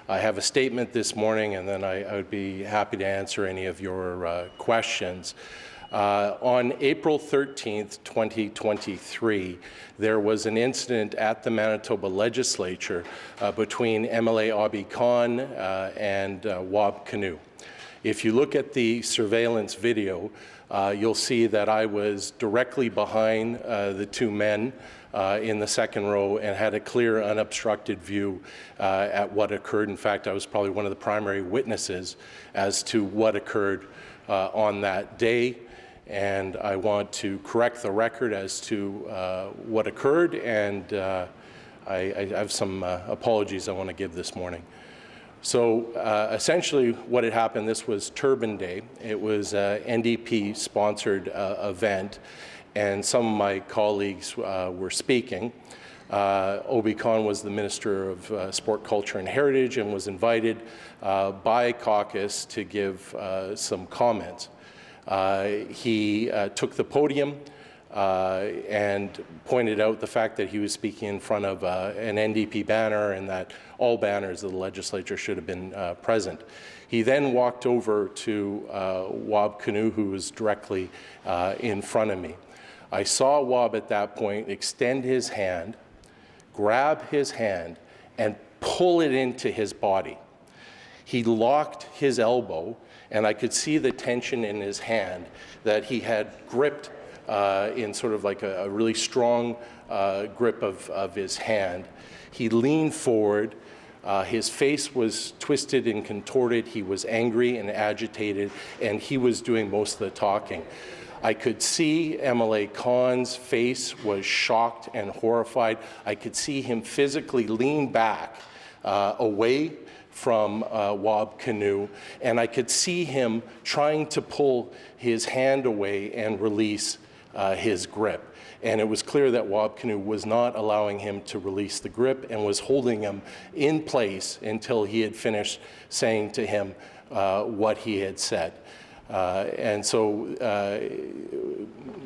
I have a statement this morning, and then I would be happy to answer any of your questions. On April 13th, 2023, there was an incident at the Manitoba legislature between MLA Obby Khan and Wab Kinew. If you look at the surveillance video, you'll see that I was directly behind the two men in the second row and had a clear, unobstructed view at what occurred. In fact, I was probably one of the primary witnesses as to what occurred on that day. And I want to correct the record as to what occurred, and I have some apologies I want to give this morning. So essentially what had happened, this was Turban Day. It was an NDP-sponsored event, and some of my colleagues were speaking. Obby Khan was the Minister of Sport, Culture and Heritage and was invited by caucus to give some comments. He took the podium and pointed out the fact that he was speaking in front of an NDP banner and that all banners of the legislature should have been present. He then walked over to Wab Kinew, who was directly in front of me. I saw Wab at that point extend his hand, grab his hand, and pull it into his body. He locked his elbow, and I could see the tension in his hand that he had gripped in sort of like a really strong grip of his hand. He leaned forward. His face was twisted and contorted. He was angry and agitated, and he was doing most of the talking. I could see MLA Khan's face was shocked and horrified. I could see him physically lean back away from Wab Kinew, and I could see him trying to pull his hand away and release his grip. And it was clear that Wab Kinew was not allowing him to release the grip and was holding him in place until he had finished saying to him what he had said. And so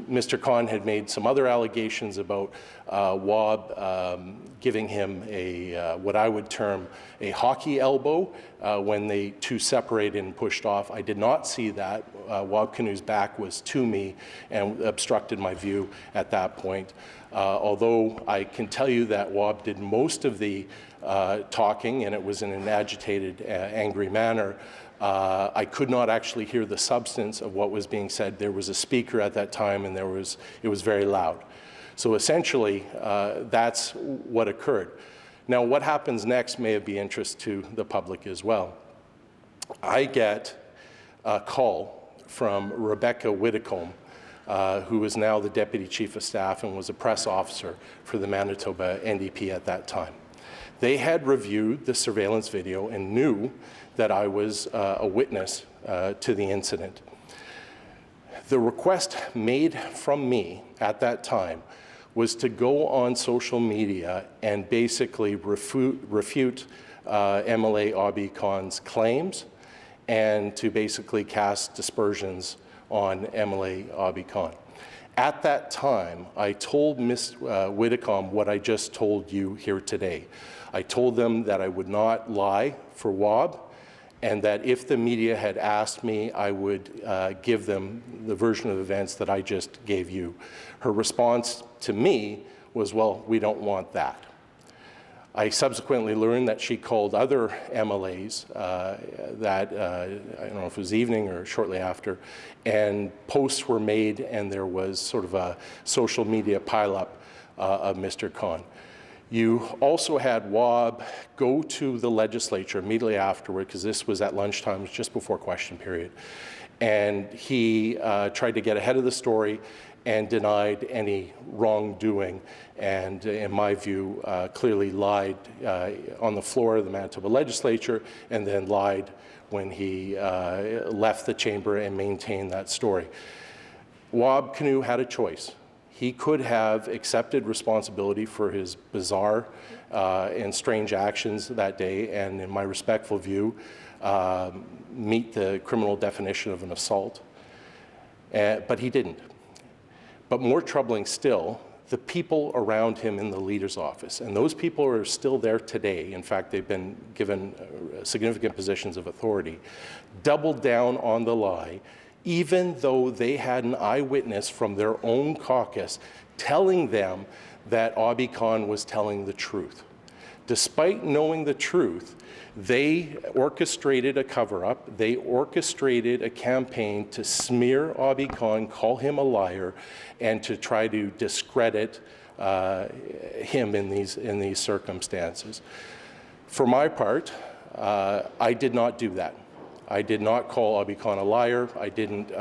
Mr. Khan had made some other allegations about Wab giving him a what I would term a hockey elbow when they two separated and pushed off. I did not see that. Wab Kinew's back was to me and obstructed my view at that point. Although I can tell you that Wab did most of the talking, and it was in an agitated, angry manner. I could not actually hear the substance of what was being said. There was a speaker at that time, and it was very loud. So essentially, that's what occurred. Now, what happens next may be of interest to the public as well. I get a call from Rebecca Whitcomb, who is now the Deputy Chief of Staff and was a press officer for the Manitoba NDP at that time. They had reviewed the surveillance video and knew that I was a witness to the incident. The request made from me at that time was to go on social media and basically refute MLA Obby Khan's claims and to basically cast dispersions on MLA Obby Khan. At that time, I told Ms. Whitcomb what I just told you here today. I told them that I would not lie for Wab, and that if the media had asked me, I would give them the version of events that I just gave you. Her response to me was, well, we don't want that. I subsequently learned that she called other MLAs I don't know if it was evening or shortly after, and posts were made and there was sort of a social media pileup of Mr. Khan. You also had Wab go to the legislature immediately afterward, because this was at lunchtime, it was just before question period, and he tried to get ahead of the story and denied any wrongdoing, and in my view, clearly lied on the floor of the Manitoba legislature and then lied when he left the chamber and maintained that story. Wab Kinew had a choice. He could have accepted responsibility for his bizarre and strange actions that day, and in my respectful view, meet the criminal definition of an assault, but he didn't. But more troubling still, the people around him in the leader's office. And those people are still there today. In fact, they've been given significant positions of authority, doubled down on the lie, even though they had an eyewitness from their own caucus telling them that Obby Khan was telling the truth. Despite knowing the truth, they orchestrated a cover-up. They orchestrated a campaign to smear Obby Khan, call him a liar, and to try to discredit him in these circumstances. For my part, I did not do that. I did not call Obby Khan a liar. I didn't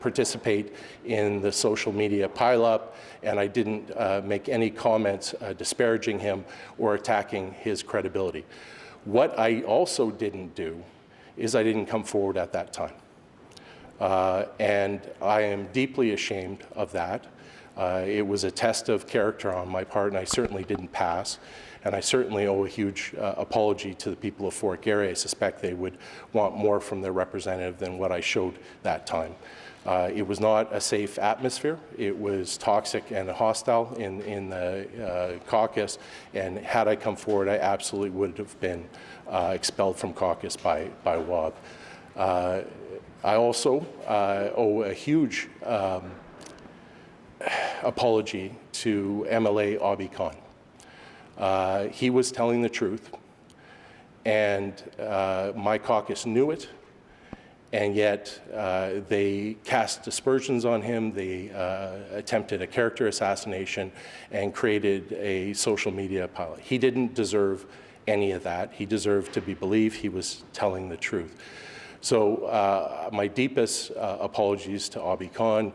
participate in the social media pileup, and I didn't make any comments disparaging him or attacking his credibility. What I also didn't do is I didn't come forward at that time. And I am deeply ashamed of that. It was a test of character on my part, and I certainly didn't pass. And I certainly owe a huge apology to the people of Fort Garry. I suspect they would want more from their representative than what I showed that time. It was not a safe atmosphere. It was toxic and hostile in the caucus. And had I come forward, I absolutely would have been expelled from caucus by Wab. I also owe a huge apology to MLA Obby Khan. He was telling the truth, and my caucus knew it, and yet they cast aspersions on him. They attempted a character assassination and created a social media pilot. He didn't deserve any of that. He deserved to be believed. He was telling the truth. So my deepest apologies to Obby Khan.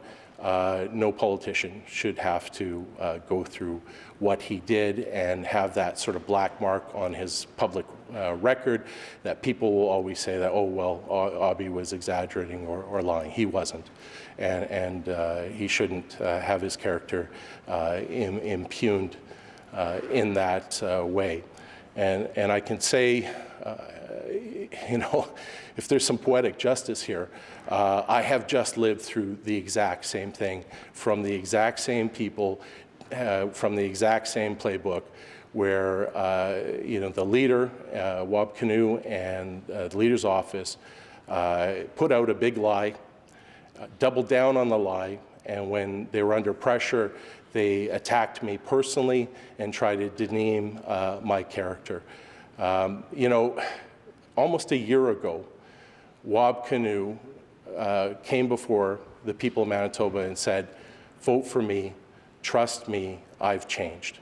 No politician should have to go through what he did and have that sort of black mark on his public record that people will always say that, oh, well, Obby was exaggerating or lying. He wasn't. And he shouldn't have his character impugned in that way. And I can say, you know, if there's some poetic justice here, I have just lived through the exact same thing from the exact same people, from the exact same playbook, where you know, the leader, Wab Kinew, and the leader's office put out a big lie, doubled down on the lie, and when they were under pressure, they attacked me personally and tried to demean my character. You know, almost a year ago, Wab Kinew came before the people of Manitoba and said, vote for me, trust me, I've changed.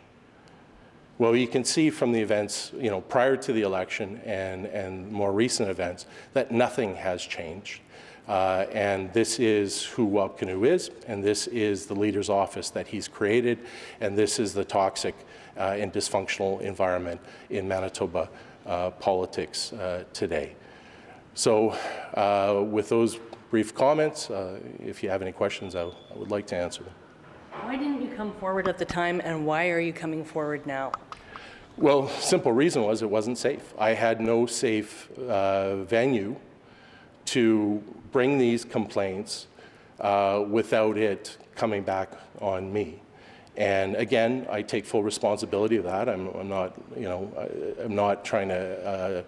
Well, you can see from the events, you know, prior to the election and more recent events that nothing has changed. And this is who Wab Kinew is, and this is the leader's office that he's created, and this is the toxic and dysfunctional environment in Manitoba politics today. So with those brief comments, if you have any questions, I would like to answer them. Why didn't you come forward at the time, and why are you coming forward now? Well, simple reason was it wasn't safe. I had no safe venue to bring these complaints without it coming back on me. And again, I take full responsibility of that. I'm not, you know, I'm not trying to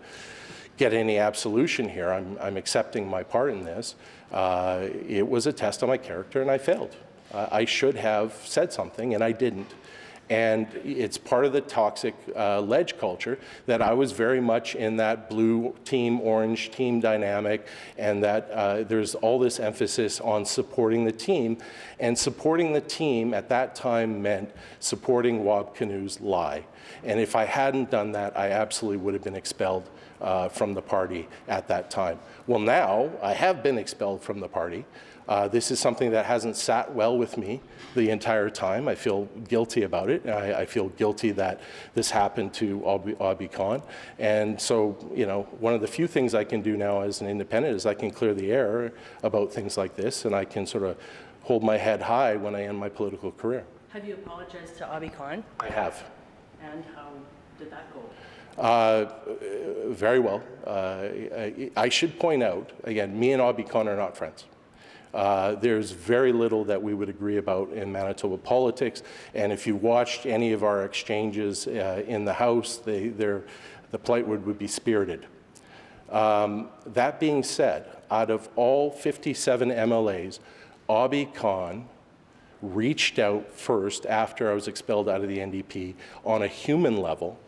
get any absolution here. I'm accepting my part in this. It was a test on my character, and I failed. I should have said something, and I didn't. And it's part of the toxic ledge culture that I was very much in that blue team, orange team dynamic, and that there's all this emphasis on supporting the team. And supporting the team at that time meant supporting Wab Kinew's lie. And if I hadn't done that, I absolutely would have been expelled from the party at that time. Well, now I have been expelled from the party. This is something that hasn't sat well with me the entire time. I feel guilty about it. I feel guilty that this happened to Obby Khan. And so, you know, one of the few things I can do now as an independent is I can clear the air about things like this, and I can sort of hold my head high when I end my political career. Have you apologized to Obby Khan? I have. And how did that go? Very well. I should point out, again, me and Obby Khan are not friends. There's very little that we would agree about in Manitoba politics, and if you watched any of our exchanges in the House, the plight would be spirited. That being said, out of all 57 MLAs, Obby Khan reached out first after I was expelled out of the NDP on a human level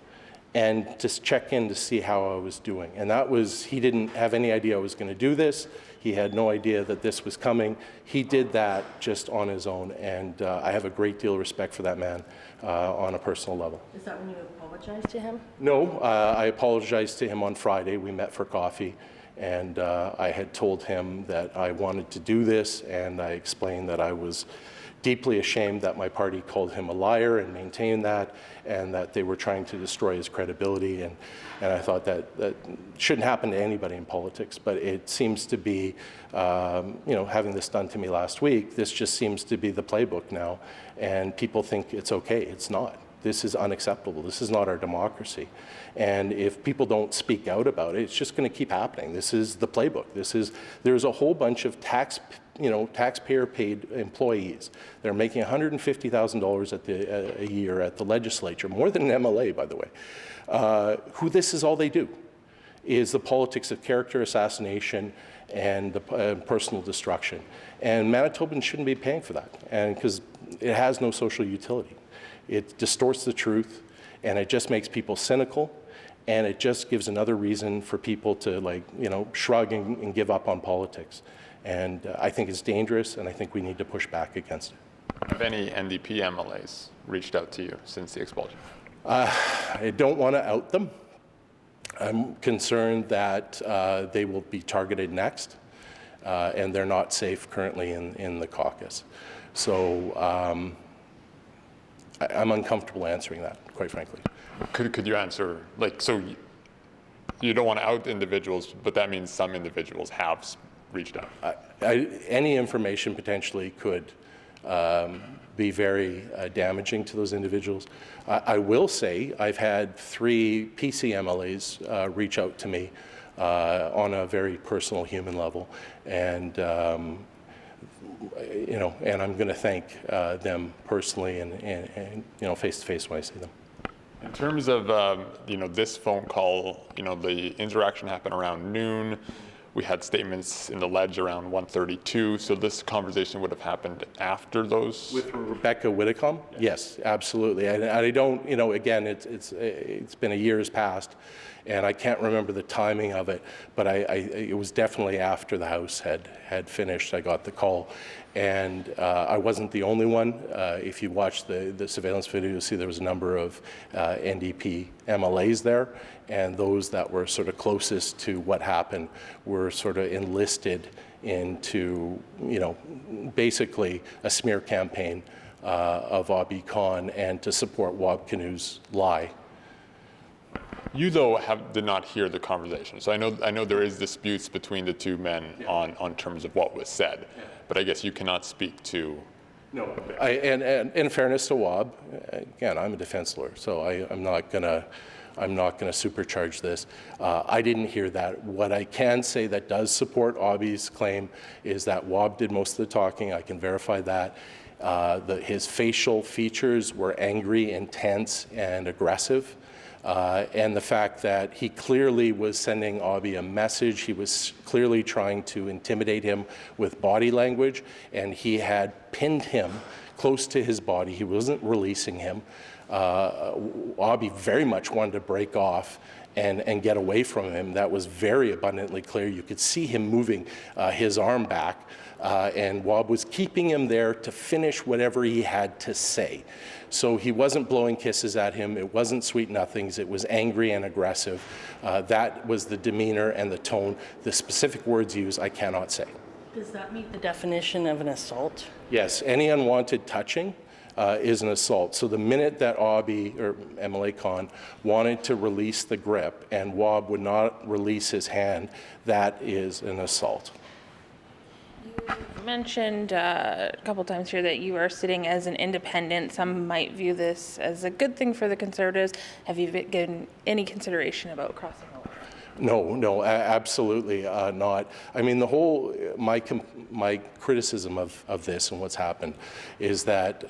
and just check in to see how I was doing. And that was, he didn't have any idea I was going to do this. He had no idea that this was coming. He did that just on his own, and I have a great deal of respect for that man on a personal level. Is that when you apologized to him? No, I apologized to him on Friday. We met for coffee, and I had told him that I wanted to do this, and I explained that I was deeply ashamed that my party called him a liar and maintained that, and that they were trying to destroy his credibility. And I thought that shouldn't happen to anybody in politics, but it seems to be, having this done to me last week, this just seems to be the playbook now, and people think it's okay. It's not. This is unacceptable. This is not our democracy. And if people don't speak out about it, it's just going to keep happening. This is the playbook. There's a whole bunch of taxpayer-paid employees. They're making $150,000 a year at the legislature, more than an MLA, by the way, who this is all they do, is the politics of character assassination and the personal destruction. And Manitobans shouldn't be paying for that, and because it has no social utility. It distorts the truth, and it just makes people cynical, and it just gives another reason for people to shrug and give up on politics. And I think it's dangerous, and I think we need to push back against it. Have any NDP MLAs reached out to you since the expulsion? I don't want to out them. I'm concerned that they will be targeted next, and they're not safe currently in the caucus. So I'm uncomfortable answering that, quite frankly. Could you answer, so you don't want to out individuals, but that means some individuals have reached out? Any information potentially could be very damaging to those individuals. I will say I've had 3 PC MLAs reach out to me on a very personal human level, and and I'm going to thank them personally and face to face when I see them. In terms of this phone call, the interaction happened around noon. We had statements in the ledge around 1:32. So this conversation would have happened after those. With Rebecca Whitcomb? Yes, absolutely. And I don't, again, it's been a year's past, and I can't remember the timing of it, but it was definitely after the House had finished. I got the call, and I wasn't the only one. If you watch the surveillance video, you'll see there was a number of NDP MLAs there, and those that were sort of closest to what happened were sort of enlisted into, basically a smear campaign of Obby Khan and to support Wab Kinew's lie. You, though, did not hear the conversation. So I know there is disputes between the two men on terms of what was said, but I guess you cannot speak to. No, and in fairness to Wab, again, I'm a defense lawyer, so I'm not gonna supercharge this. I didn't hear that. What I can say that does support Obby's claim is that Wab did most of the talking. I can verify that. His facial features were angry, intense, and aggressive. And the fact that he clearly was sending Obby a message, he was clearly trying to intimidate him with body language, and he had pinned him close to his body. He wasn't releasing him. Obby very much wanted to break off and get away from him. That was very abundantly clear. You could see him moving his arm back, and Wab was keeping him there to finish whatever he had to say. So he wasn't blowing kisses at him. It wasn't sweet nothings. It was angry and aggressive. That was the demeanor and the tone. The specific words used, I cannot say. Does that meet the definition of an assault? Yes, any unwanted touching is an assault. So the minute that Obby, or MLA Khan, wanted to release the grip and Wab would not release his hand, that is an assault. You mentioned a couple times here that you are sitting as an independent. Some might view this as a good thing for the Conservatives. Have you given any consideration about crossing over? No, absolutely not. I mean, the whole, my criticism of this and what's happened is that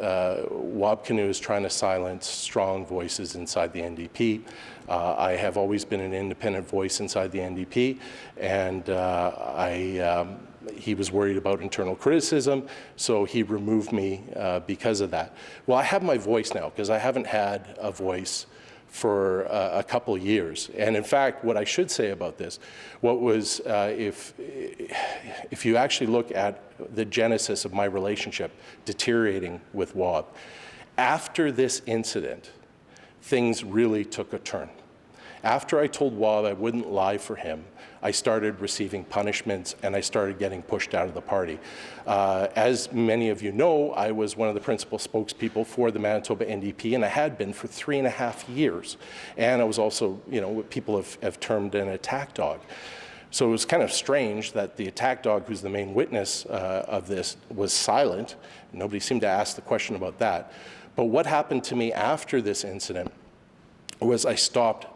Wab Kinew is trying to silence strong voices inside the NDP. I have always been an independent voice inside the NDP, and he was worried about internal criticism, so he removed me because of that. Well, I have my voice now, because I haven't had a voice for a couple years. And in fact, what I should say about this, what was, if you actually look at the genesis of my relationship deteriorating with Wab, after this incident, things really took a turn. After I told Wab I wouldn't lie for him, I started receiving punishments and I started getting pushed out of the party. As many of you know, I was one of the principal spokespeople for the Manitoba NDP, and I had been for 3.5 years. And I was also, you know, what people have termed an attack dog. So it was kind of strange that the attack dog, who's the main witness of this, was silent. Nobody seemed to ask the question about that. But what happened to me after this incident was I stopped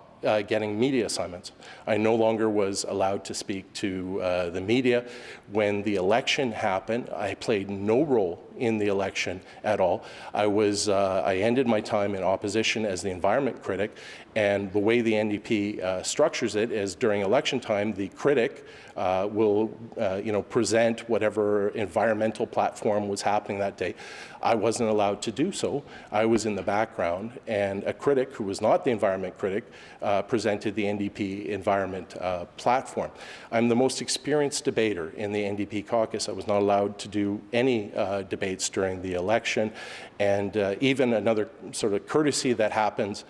getting media assignments. I no longer was allowed to speak to the media. When the election happened, I played no role in the election at all. I ended my time in opposition as the environment critic, and the way the NDP structures it is during election time, the critic will present whatever environmental platform was happening that day. I wasn't allowed to do so. I was in the background, and a critic who was not the environment critic presented the NDP environment platform. I'm the most experienced debater in the NDP caucus. I was not allowed to do any debates during the election, and even another sort of courtesy that happens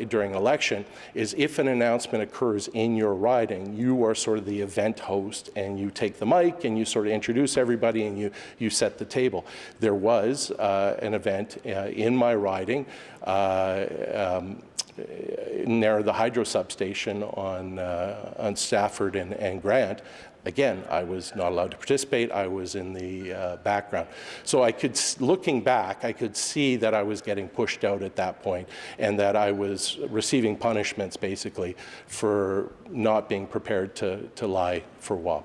during election is if an announcement occurs in your riding, you are sort of the event host, and you take the mic and you sort of introduce everybody and you set the table. There was an event in my riding near the hydro substation on Stafford and Grant. Again, I was not allowed to participate. I was in the background. So looking back, I could see that I was getting pushed out at that point, and that I was receiving punishments basically for not being prepared to lie for Wab.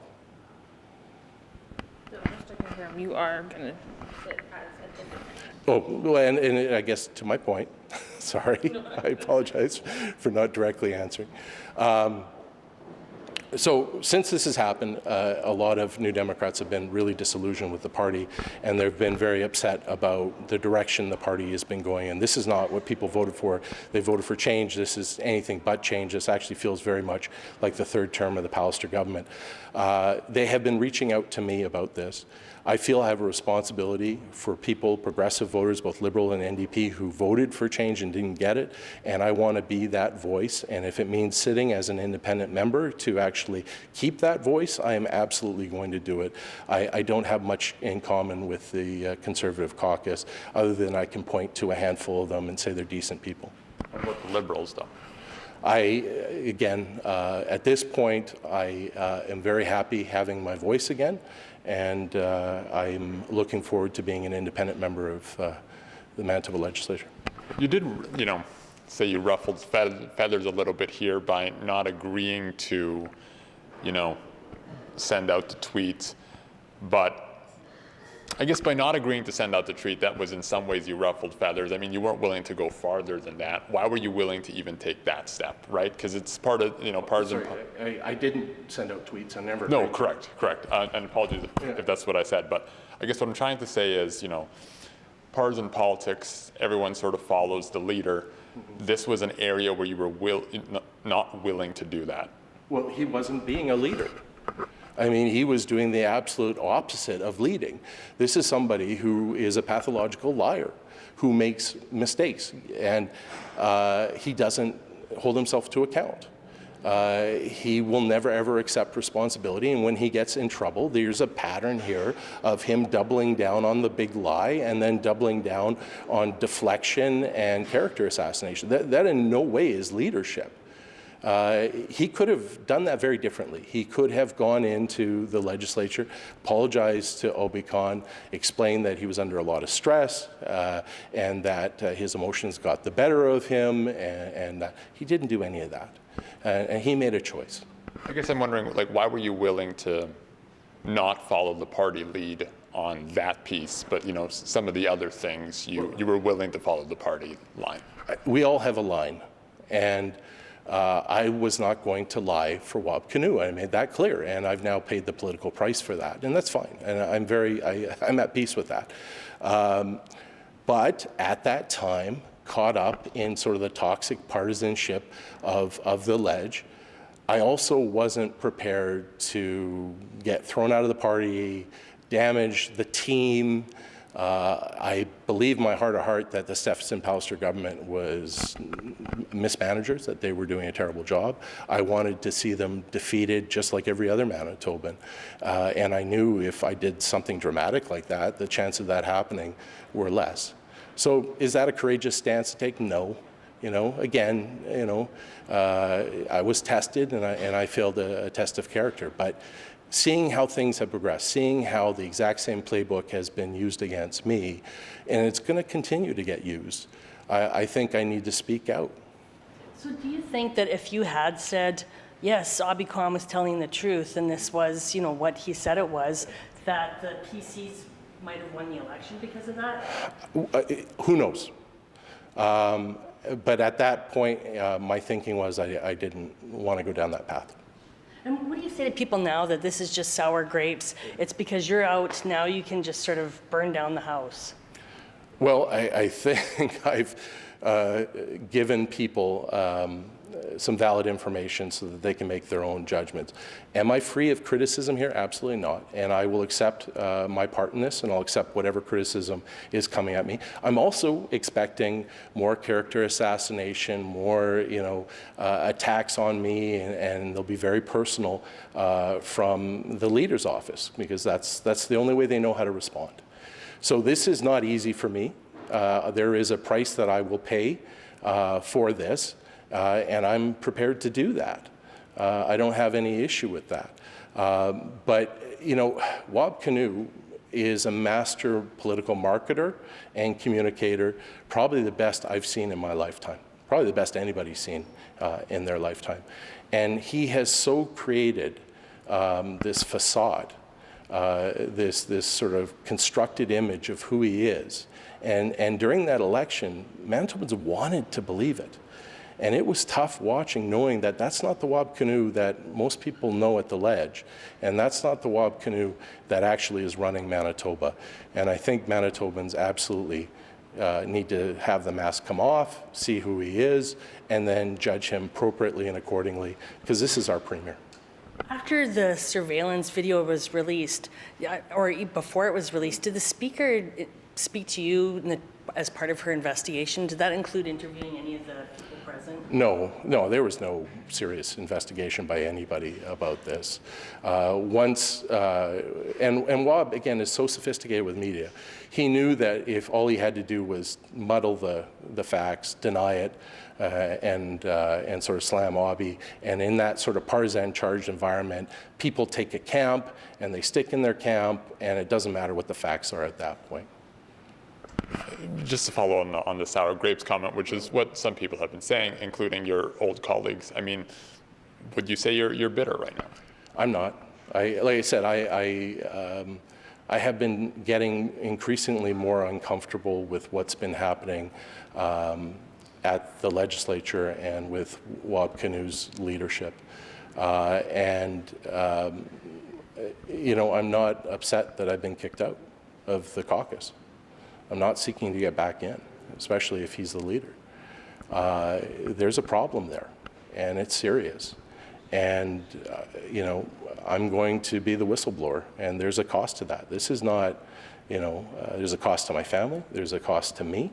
So just to confirm, you are going to sit as an independent. Oh, well, and I guess to my point, sorry, I apologize for not directly answering. So since this has happened, a lot of New Democrats have been really disillusioned with the party, and they've been very upset about the direction the party has been going in. This is not what people voted for. They voted for change. This is anything but change. This actually feels very much like the third term of the Pallister government. They have been reaching out to me about this. I feel I have a responsibility for people, progressive voters, both Liberal and NDP, who voted for change and didn't get it, and I want to be that voice. And if it means sitting as an independent member to actually keep that voice, I am absolutely going to do it. I don't have much in common with the Conservative caucus, other than I can point to a handful of them and say they're decent people. What about the Liberals, though? At this point, I am very happy having my voice again, and I'm looking forward to being an independent member of the Manitoba legislature. You did, say you ruffled feathers a little bit here by not agreeing to, send out the tweet, but I guess by not agreeing to send out the tweet, that was in some ways you ruffled feathers. I mean, you weren't willing to go farther than that. Why were you willing to even take that step, right? Because it's part of, partisan. Sorry, I didn't send out tweets. I never. No, correct. And apologies if that's what I said. But I guess what I'm trying to say is, partisan politics, everyone sort of follows the leader. Mm-hmm. This was an area where you were not willing to do that. Well, he wasn't being a leader. I mean, he was doing the absolute opposite of leading. This is somebody who is a pathological liar, who makes mistakes, and he doesn't hold himself to account. He will never, ever accept responsibility, and when he gets in trouble, there's a pattern here of him doubling down on the big lie and then doubling down on deflection and character assassination. That in no way is leadership. He could have done that very differently. He could have gone into the legislature, apologized to Obby Khan, explained that he was under a lot of stress and that his emotions got the better of him, and he didn't do any of that. and he made a choice. I guess I'm wondering, like, why were you willing to not follow the party lead on that piece, but, you know, some of the other things you were willing to follow the party line? We all have a line, and I was not going to lie for Wab Kinew. I made that clear, and I've now paid the political price for that, and that's fine. And I'm at peace with that. But at that time, caught up in sort of the toxic partisanship of the ledge, I also wasn't prepared to get thrown out of the party, damage the team. I believe in my heart of heart that the Stephenson Pallister government was mismanagers, that they were doing a terrible job. I wanted to see them defeated just like every other Manitoban. And I knew if I did something dramatic like that, the chance of that happening were less. So is that a courageous stance to take? No. You know, again, you know, I was tested and I failed a test of character. But seeing how things have progressed, seeing how the exact same playbook has been used against me, and it's going to continue to get used, I think I need to speak out. So do you think that if you had said, yes, Obby Khan was telling the truth and this was, you know, what he said it was, that the PCs might have won the election because of that? Who knows? But at that point, my thinking was I didn't want to go down that path. And what do you say to people now that this is just sour grapes? It's because you're out, now you can just sort of burn down the house. Well, I think I've given people some valid information so that they can make their own judgments. Am I free of criticism here? Absolutely not. And I will accept my part in this, and I'll accept whatever criticism is coming at me. I'm also expecting more character assassination, more, you know, attacks on me, and they'll be very personal from the leader's office, because that's the only way they know how to respond. So this is not easy for me. There is a price that I will pay for this. And I'm prepared to do that. I don't have any issue with that. But, you know, Wab Kinew is a master political marketer and communicator, probably the best I've seen in my lifetime, probably the best anybody's seen in their lifetime. And he has so created this facade, this sort of constructed image of who he is. And during that election, Manitobans wanted to believe it. And it was tough watching, knowing that that's not the Wab Kinew that most people know at the ledge. And that's not the Wab Kinew that actually is running Manitoba. And I think Manitobans absolutely need to have the mask come off, see who he is, and then judge him appropriately and accordingly, because this is our premier. After the surveillance video was released, or before it was released, did the speaker speak to you as part of her investigation? Did that include interviewing any of the people present? No, there was no serious investigation by anybody about this. And Wab, again, is so sophisticated with media. He knew that if all he had to do was muddle the facts, deny it, and sort of slam Obby, and in that sort of partisan charged environment, people take a camp and they stick in their camp, and it doesn't matter what the facts are at that point. Just to follow on the sour grapes comment, which is what some people have been saying, including your old colleagues. I mean, would you say you're bitter right now? I'm not. Like I said, I have been getting increasingly more uncomfortable with what's been happening at the legislature and with Wab Kinew's leadership. You know, I'm not upset that I've been kicked out of the caucus. I'm not seeking to get back in, especially if he's the leader. There's a problem there, and it's serious. And, you know, I'm going to be the whistleblower, and there's a cost to that. This is not, you know, there's a cost to my family, there's a cost to me.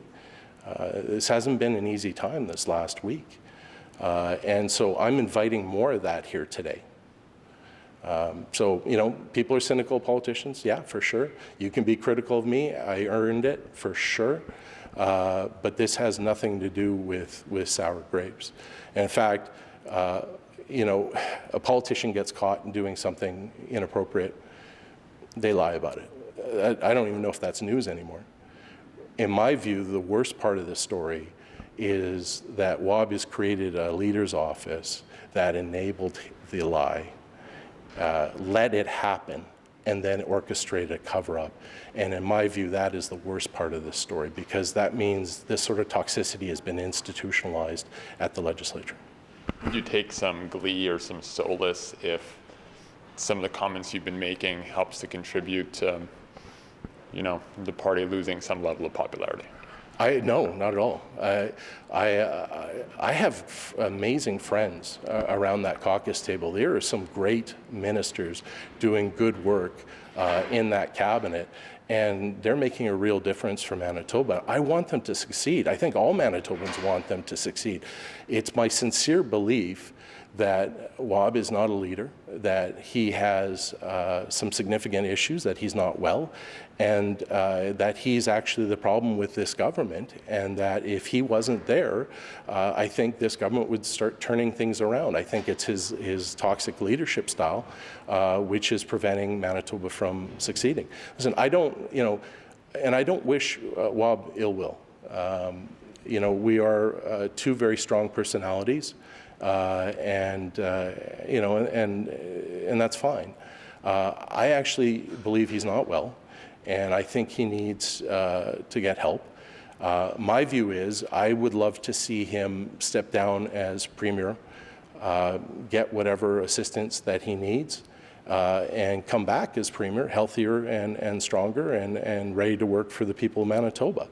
This hasn't been an easy time this last week. And so I'm inviting more of that here today. So, you know, people are cynical politicians, yeah, for sure. You can be critical of me, I earned it, for sure. But this has nothing to do with sour grapes. And in fact, you know, a politician gets caught doing something inappropriate, they lie about it. I don't even know if that's news anymore. In my view, the worst part of this story is that Wab has created a leader's office that enabled the lie, let it happen, and then orchestrated a cover-up. And in my view, that is the worst part of this story, because that means this sort of toxicity has been institutionalized at the legislature. Would you take some glee or some solace if some of the comments you've been making helps to contribute to, the party losing some level of popularity? No, not at all. I have amazing friends around that caucus table. There are some great ministers doing good work in that cabinet, and they're making a real difference for Manitoba. I want them to succeed. I think all Manitobans want them to succeed. It's my sincere belief that Wab is not a leader, that he has some significant issues, that he's not well, and that he's actually the problem with this government, and that if he wasn't there, I think this government would start turning things around. I think it's his toxic leadership style, which is preventing Manitoba from succeeding. Listen, I don't wish Wab ill will. We are two very strong personalities. And that's fine. I actually believe he's not well, and I think he needs to get help. My view is I would love to see him step down as Premier, get whatever assistance that he needs, and come back as Premier, healthier and stronger and ready to work for the people of Manitoba.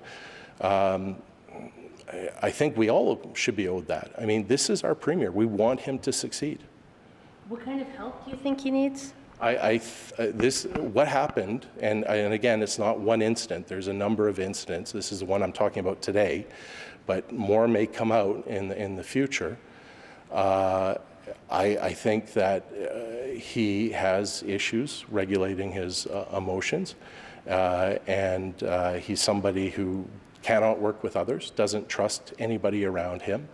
I think we all should be owed that. I mean, this is our Premier. We want him to succeed. What kind of help do you think he needs? What happened, and again, it's not one incident. There's a number of incidents. This is the one I'm talking about today, but more may come out in the future. I think that he has issues regulating his emotions, and he's somebody who cannot work with others, doesn't trust anybody around him,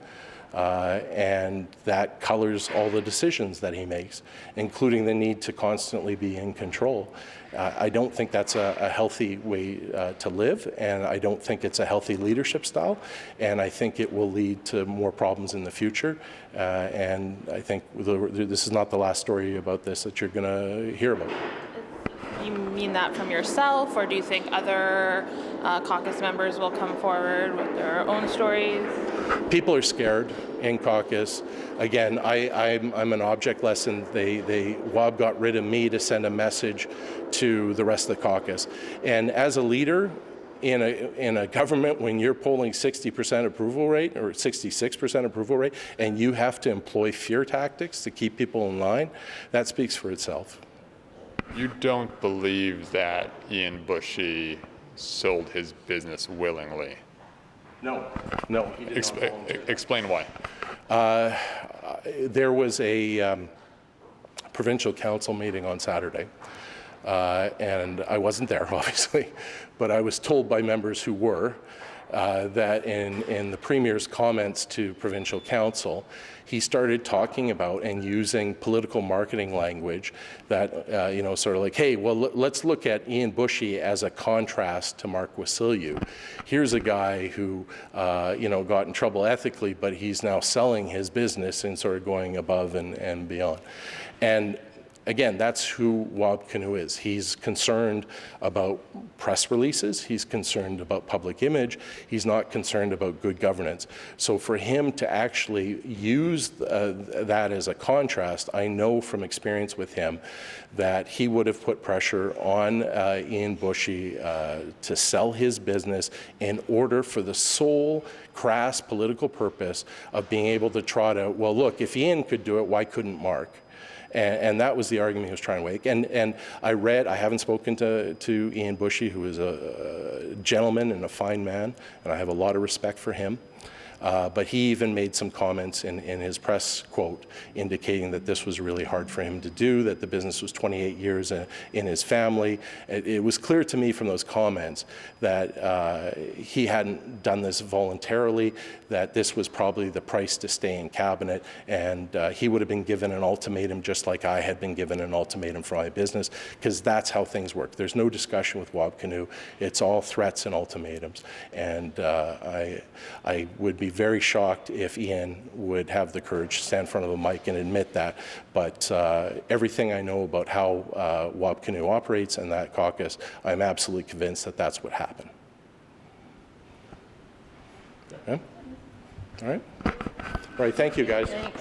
and that colors all the decisions that he makes, including the need to constantly be in control. I don't think that's a healthy way to live, and I don't think it's a healthy leadership style, and I think it will lead to more problems in the future, and I think this is not the last story about this that you're going to hear about. You mean that from yourself, or do you think other caucus members will come forward with their own stories? People are scared in caucus. Again, I'm an object lesson. Wab got rid of me to send a message to the rest of the caucus. And as a leader in a government, when you're polling 60% approval rate or 66% approval rate, and you have to employ fear tactics to keep people in line, that speaks for itself. You don't believe that Ian Bushy sold his business willingly? No, he did not volunteer. Explain why. There was a provincial council meeting on Saturday, and I wasn't there, obviously, but I was told by members who were that in the Premier's comments to provincial council, he started talking about and using political marketing language that, sort of like, hey, well, let's look at Ian Bushy as a contrast to Mark Wasyliw. Here's a guy who, got in trouble ethically, but he's now selling his business and sort of going above and beyond. And again, that's who Wab Kinew is. He's concerned about press releases. He's concerned about public image. He's not concerned about good governance. So for him to actually use that as a contrast, I know from experience with him that he would have put pressure on Ian Bushy to sell his business in order for the sole crass political purpose of being able to trot out, well, look, if Ian could do it, why couldn't Mark? And that was the argument he was trying to make. And I haven't spoken to Ian Bushy, who is a gentleman and a fine man, and I have a lot of respect for him. But he even made some comments in his press quote indicating that this was really hard for him to do, that the business was 28 years in his family. It was clear to me from those comments that he hadn't done this voluntarily, that this was probably the price to stay in cabinet, and he would have been given an ultimatum just like I had been given an ultimatum for my business, because that's how things work. There's no discussion with Wab Kinew. It's all threats and ultimatums. And I would be very shocked if Ian would have the courage to stand in front of a mic and admit that. But everything I know about how Wab Kinew operates and that caucus, I'm absolutely convinced that that's what happened. Okay? All right. All right. Thank you, guys. Thanks.